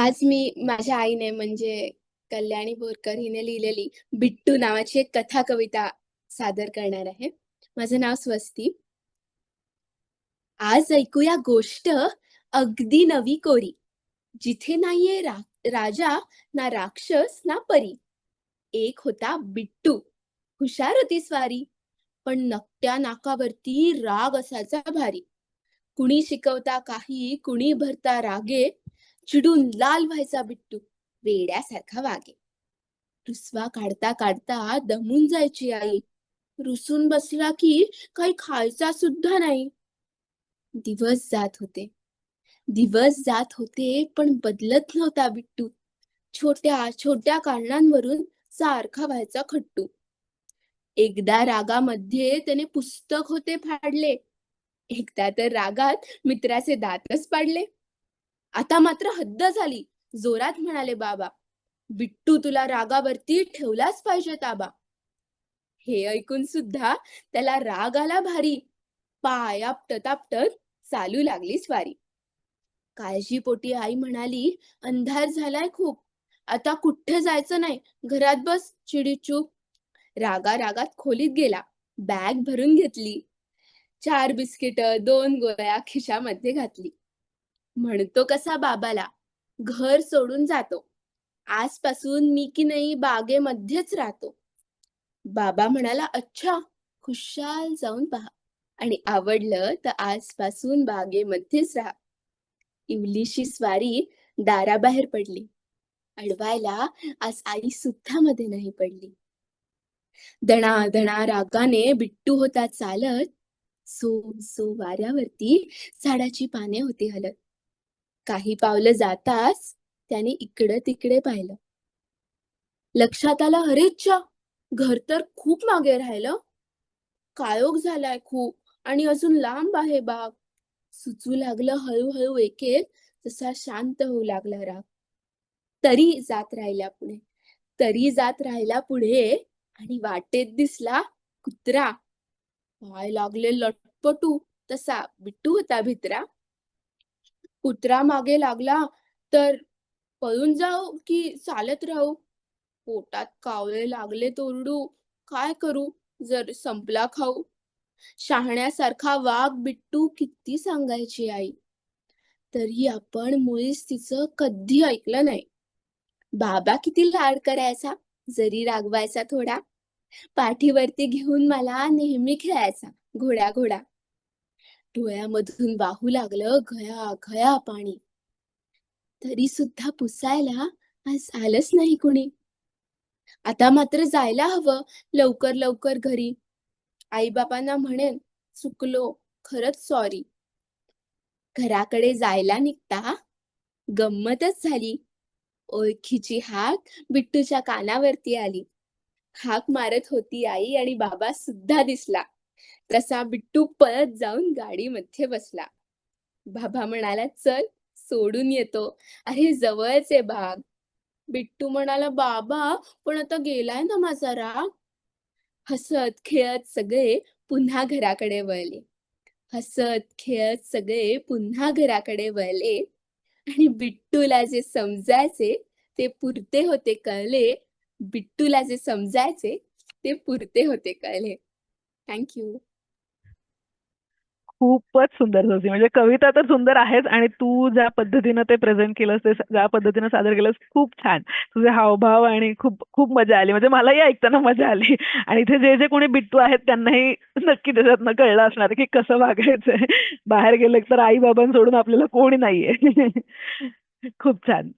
आज मी माझ्या आईने म्हणजे कल्याणी बोरकर हिने लिहिलेली बिट्टू नावाची एक कथा कविता सादर करणार आहे. माझं नाव स्वस्ती. आज ऐकूया गोष्ट अगदी नवी कोरी. जिथे नाहीये राजा ना राक्षस ना परी. एक होता बिट्टू. हुशार होती स्वारी. पण नकट्या नाकावरती राग असायचा भारी. कुणी शिकवता काही, कुणी भरता रागे. चिडून लाल व्हायचा बिट्टू. वेड्यासारखा वागे. रुसवा काढता काढता दमून जायची आई. रुसून बसला की काही खायचा सुद्धा नाही. दिवस जात होते. दिवस जात होते पण बदलत नव्हता बिट्टू. छोट्या छोट्या कारणांवरून सारखा व्हायचा खट्टू. एकदा रागामध्ये त्याने पुस्तक होते फाडले. एकदा तर रागात मित्राचे दातच पाडले. आता मात्र हद्द झाली. जोरात म्हणाले बाबा, बिट्टू तुला रागावरती ठेवलाच पाहिजे ताबा. हे ऐकून सुद्धा त्याला राग आला भारी. पाय आपटत आपटत चालू लागली स्वारी. काळजीपोटी आई म्हणाली, अंधार झालाय खूप. आता कुठे जायचं नाही. घरात बस चिडीचूप. रागा रागात खोलीत गेला. बॅग भरून घेतली. 4 बिस्किट, 2 गोळ्या खिशामध्ये घातली. म्हणतो कसा बाबाला, घर सोडून जातो. आजपासून मी की नाही बागेमध्येच राहतो. बाबा म्हणाला, अच्छा, खुशाल जाऊन पहा. आणि आवडलं तर आजपासून बागेमध्येच राहा. इवलीशी स्वारी दाराबाहेर पडली. अडवायला आज आई सुद्धा मध्ये नाही पडली. दणा दणा रागाने बिट्टू होता चालत. सो सो वाऱ्यावरती झाडाची पाने होती हलत. काही पावलं जाताच त्याने इकडं तिकडे पाहिलं. लक्षात आलं, अरेच्चा, घर तर खूप मागे राहिलं. काळोख झालाय खूप आणि अजून लांब आहे बाग. सुचू लागलं हळूहळू एक एक, जसा शांत होऊ लागला राग. तरी जात राहिला पुढे. तरी जात राहिला पुढे आणि वाटेत दिसला कुत्रा. पाय लागले लटपटू. तसा बिट्टू होता भित्रा. कुत्रा मागे लागला तर पळून जाऊ की चालत राहू? पोटात कावळे लागले ओरडू. काय करू जर संपला खाऊ? शहाण्यासारखा वाघ बिट्टू किती सांगायची आई. तरी आपण मुळीच तिचं कधी ऐकलं नाही. बाबा किती लाड करायचा, जरी रागवायचा थोडा. पाठीवरती घेऊन मला नेहमी खेळायचा घोडा घोडा. डोळ्यामधून वाहू लागलं घया घया पाणी. तरी सुद्धा पुसायला आज आलंच नाही कुणी. आता मात्र जायला हवं लवकर लवकर घरी. आई-बाबांना म्हणेन, चुकलो, खरंच सॉरी. घराकडे जायला निघता गंमतच झाली. ओळखीची हाक बिट्टूच्या कानावरती आली. हाक मारत होती आई आणि बाबा सुद्धा दिसला. तसा बिट्टू पळत जाऊन गाडीमध्ये बसला. बाबा म्हणाला, चल सोडून येतो. अरे जवळच आहे बाग. बिट्टू म्हणाला, बाबा पण आता गेलाय ना माझा राग. हसत खेळत सगळे पुन्हा घराकडे वळले. हसत खेळत सगळे पुन्हा घराकडे वळले आणि बिट्टूला जे समजायचे ते पुरते होते कळले. बिट्टूला जे समजायचे ते पुरते होते कळले. Thank you. खूपच सुंदर होती. म्हणजे कविता तर सुंदर आहेच आणि तू ज्या पद्धतीनं ते प्रेझेंट केलंस, ते ज्या पद्धतीनं सादर केलंस, खूप छान. तुझे हावभाव आणि खूप खूप मजा आली. म्हणजे मलाही ऐकताना मजा आली. आणि इथे जे जे कोणी बिट्टू आहेत त्यांनाही नक्की त्याच्यातनं कळलं असणार की कसं वागायचंय. बाहेर गेलं तर आई बाबां सोडून आपल्याला कोणी नाहीये. खूप छान.